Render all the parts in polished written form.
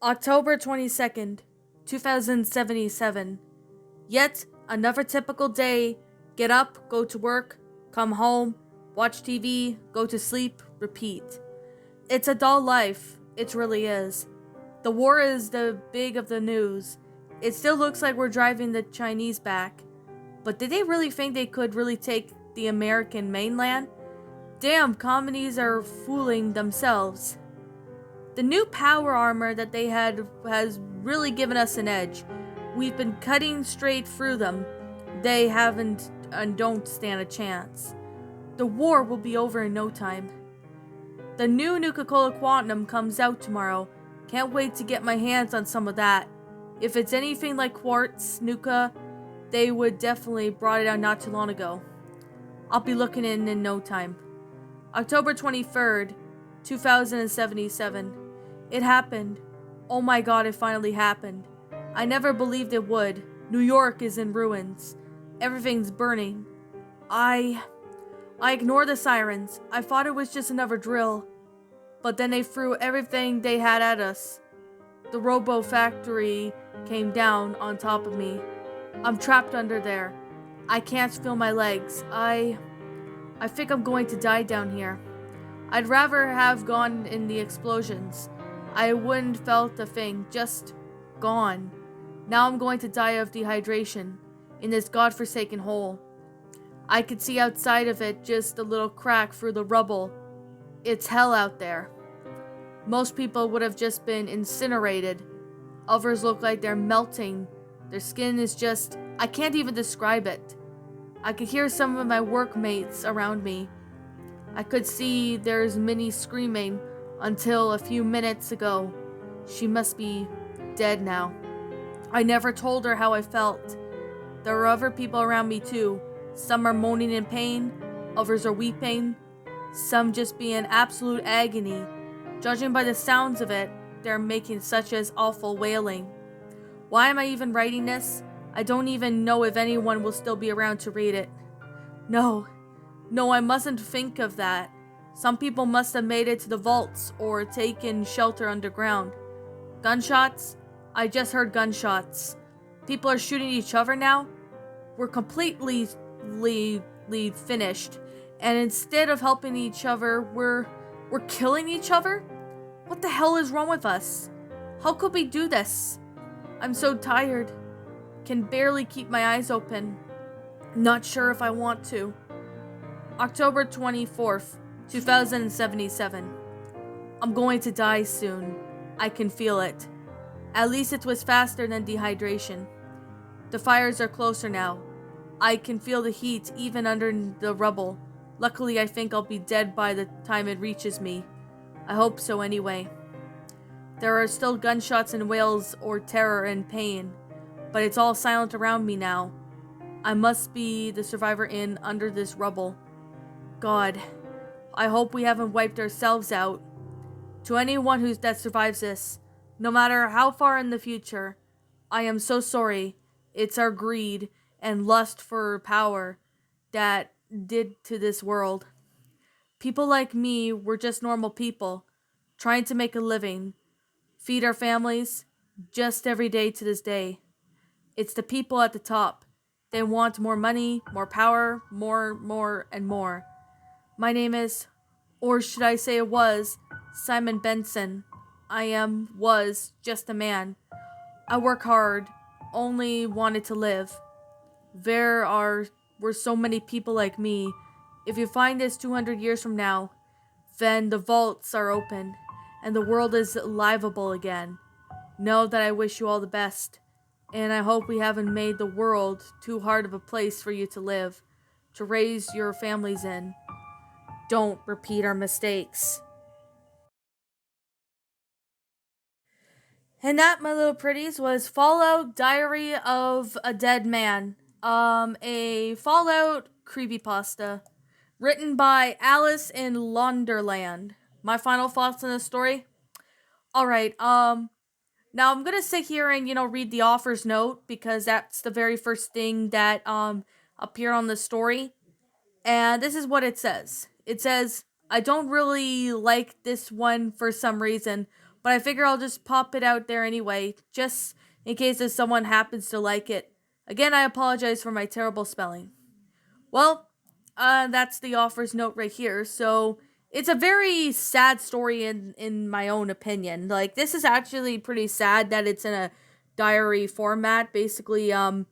October 22nd, 2077. Yet another typical day. Get up, go to work, come home, watch TV, go to sleep, repeat. It's a dull life. It really is. The war is the big of the news. It still looks like we're driving the Chinese back. But did they really think they could really take the American mainland? Damn, communies are fooling themselves. The new power armor that they had has really given us an edge. We've been cutting straight through them. They haven't and don't stand a chance. The war will be over in no time. The new Nuka-Cola Quantum comes out tomorrow. Can't wait to get my hands on some of that. If it's anything like Quartz, Nuka, they would definitely brought it out not too long ago. I'll be looking in no time. October 23rd, 2077. It happened. Oh my god, it finally happened. I never believed it would. New York is in ruins. Everything's burning. I ignored the sirens. I thought it was just another drill. But then they threw everything they had at us. The robo factory came down on top of me. I'm trapped under there. I can't feel my legs. I think I'm going to die down here. I'd rather have gone in the explosions. I wouldn't felt a thing, just gone. Now I'm going to die of dehydration in this godforsaken hole. I could see outside of it just a little crack through the rubble. It's hell out there. Most people would have just been incinerated. Others look like they're melting. Their skin is just, I can't even describe it. I could hear some of my workmates around me. I could see there's Minnie screaming until a few minutes ago. She must be dead now. I never told her how I felt. There are other people around me too. Some are moaning in pain, others are weeping, some just be in absolute agony. Judging by the sounds of it, they're making such as awful wailing. Why am I even writing this? I don't even know if anyone will still be around to read it. No, I mustn't think of that. Some people must have made it to the vaults or taken shelter underground. Gunshots? I just heard gunshots. People are shooting each other now? We're completely finished. And instead of helping each other, we're killing each other? What the hell is wrong with us? How could we do this? I'm so tired. Can barely keep my eyes open. Not sure if I want to. October 24th, 2077. I'm going to die soon. I can feel it. At least it was faster than dehydration. The fires are closer now. I can feel the heat even under the rubble. Luckily, I think I'll be dead by the time it reaches me. I hope so anyway. There are still gunshots and wails or terror and pain, but it's all silent around me now. I must be the survivor in under this rubble. God, I hope we haven't wiped ourselves out. To anyone that survives this, no matter how far in the future, I am so sorry. It's our greed and lust for power that did to this world. People like me were just normal people, trying to make a living, feed our families, just every day to this day. It's the people at the top. They want more money, more power, more, and more. My name is, or should I say it was, Simon Benson. Was just a man. I work hard, only wanted to live. Were so many people like me. If you find this 200 years from now, then the vaults are open, and the world is livable again. Know that I wish you all the best, and I hope we haven't made the world too hard of a place for you to live, to raise your families in. Don't repeat our mistakes. And that, my little pretties, was Fallout Diary of a Dead Man. A Fallout creepypasta written by AliceinLonderland. My final thoughts on the story? Alright, now I'm gonna sit here and, read the author's note because that's the very first thing that, appeared on the story. And this is what it says. It says, I don't really like this one for some reason, but I figure I'll just pop it out there anyway, just in case if someone happens to like it. Again, I apologize for my terrible spelling. Well, that's the author's note right here. So it's a very sad story in my own opinion. Like, this is actually pretty sad that it's in a diary format. Basically, a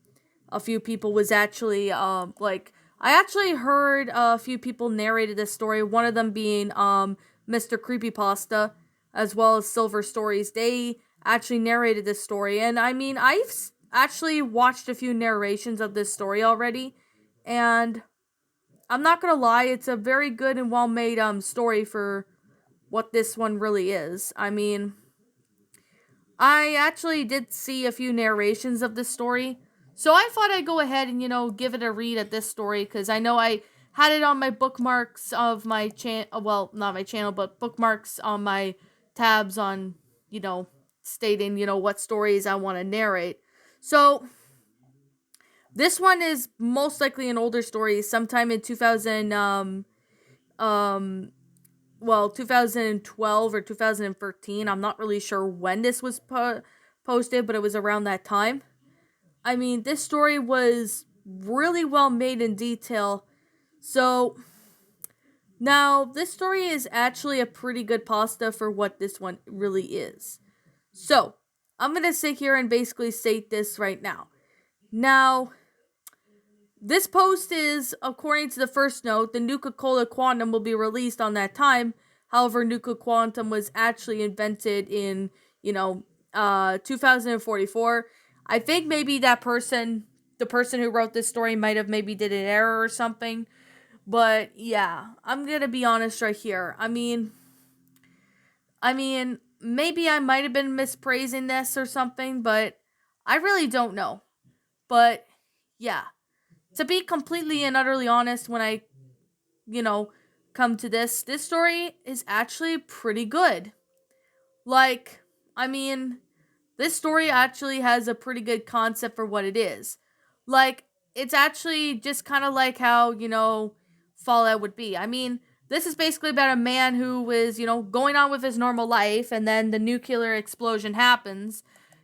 few people was actually like, I actually heard a few people narrated this story. One of them being Mr. Creepypasta, as well as Silver Stories. They actually narrated this story, and I mean, I've actually watched a few narrations of this story already, and I'm not gonna lie, it's a very good and well made story for what this one really is. I mean, I actually did see a few narrations of this story, so I thought I'd go ahead and, give it a read at this story, because I know I had it on my bookmarks of my channel, well, not my channel, but bookmarks on my tabs on, stating, what stories I want to narrate. So, this one is most likely an older story, sometime in 2012 or 2013. I'm not really sure when this was posted, but it was around that time. I mean, this story was really well made in detail. So, now, this story is actually a pretty good pasta for what this one really is. So, I'm going to sit here and basically state this right now. Now, this post is, according to the first note, the Nuka-Cola Quantum will be released on that time. However, Nuka Quantum was actually invented in, 2044. I think maybe the person who wrote this story might have maybe did an error or something. But yeah, I'm gonna be honest right here. I mean, maybe I might have been mispraising this or something, but I really don't know. But yeah, to be completely and utterly honest, when I, come to this story is actually pretty good. Like, I mean, this story actually has a pretty good concept for what it is. Like, it's actually just kind of like how, Fallout would be. I mean, this is basically about a man who was, going on with his normal life, and then the nuclear explosion happens,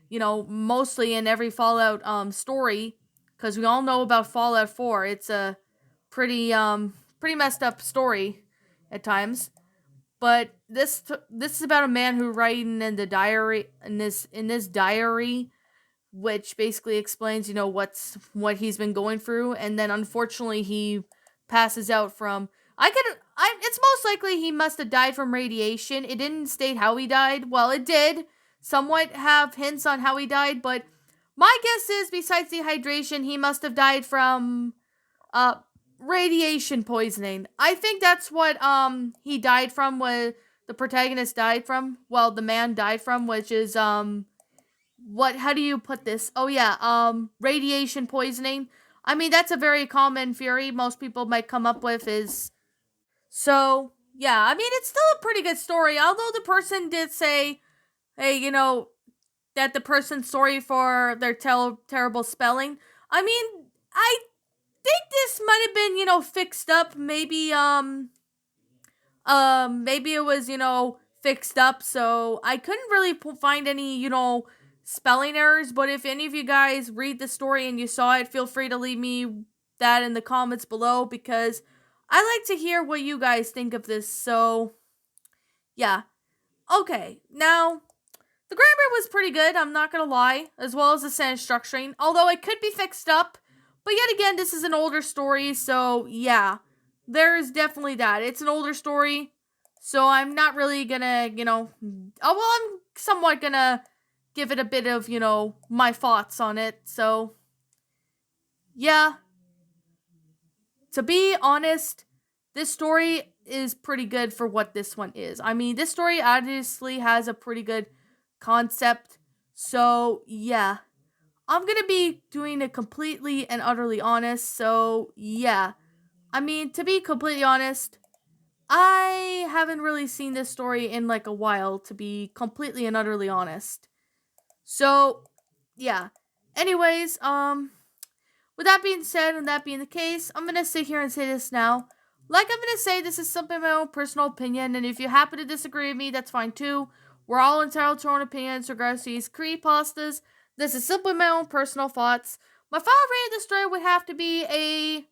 mostly in every Fallout story, because we all know about Fallout 4. It's a pretty messed up story at times. But this is about a man who writing in the diary in this diary, which basically explains, what he's been going through, and then unfortunately he passes out from, it's most likely he must have died from radiation. It didn't state how he died. Well, it did somewhat have hints on how he died, but my guess is, besides dehydration, he must have died from uh radiation poisoning. I think that's what he died from, what the protagonist died from. Well, the man died from, which is what how do you put this? Oh yeah, radiation poisoning. I mean, that's a very common theory most people might come up with is, so yeah, I mean, it's still a pretty good story, although the person did say, hey, that the person's sorry for their terrible spelling. I mean, I think this might have been, fixed up. Maybe it was, fixed up. So I couldn't really find any, spelling errors. But if any of you guys read the story and you saw it, feel free to leave me that in the comments below, because I like to hear what you guys think of this. So yeah. Okay. Now, the grammar was pretty good, I'm not gonna lie, as well as the sentence structuring, although it could be fixed up. But yet again, this is an older story, so yeah, there's definitely that. It's an older story, so I'm not really gonna, I'm somewhat gonna give it a bit of, my thoughts on it. So yeah, to be honest, this story is pretty good for what this one is. I mean, this story obviously has a pretty good concept. So, yeah. I'm going to be doing it completely and utterly honest. So, yeah. I mean, to be completely honest, I haven't really seen this story in like a while, to be completely and utterly honest. So, yeah. Anyways, with that being said, and that being the case, I'm going to sit here and say this now. Like I'm going to say, this is something my own personal opinion, and if you happen to disagree with me, that's fine too. We're all entitled to our own opinions regards to these creepypastas. This is simply my own personal thoughts. My final rating of the story would have to be a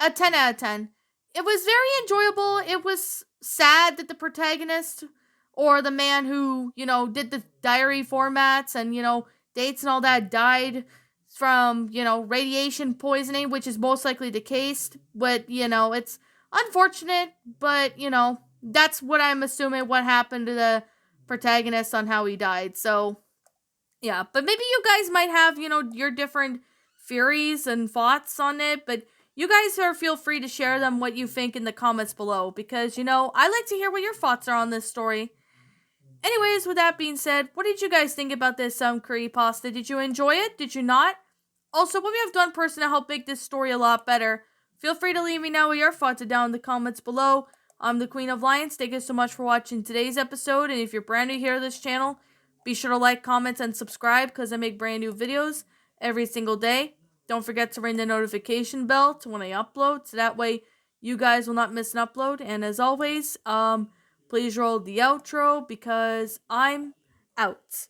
10 out of 10. It was very enjoyable. It was sad that the protagonist or the man who, did the diary formats and, dates and all that died from, radiation poisoning, which is most likely the case. But, it's unfortunate, but, that's what I'm assuming what happened to the protagonist on how he died. So, yeah, but maybe you guys might have, your different theories and thoughts on it, but you guys are feel free to share them what you think in the comments below because, I like to hear what your thoughts are on this story. Anyways, with that being said, what did you guys think about this creepypasta? Did you enjoy it? Did you not? Also, what we have done personally to help make this story a lot better? Feel free to leave me know what your thoughts are down in the comments below. I'm the Queen of Lions. Thank you so much for watching today's episode. And if you're brand new here to this channel, be sure to like, comment, and subscribe because I make brand new videos every single day. Don't forget to ring the notification bell to when I upload, so that way you guys will not miss an upload. And as always, please roll the outro because I'm out.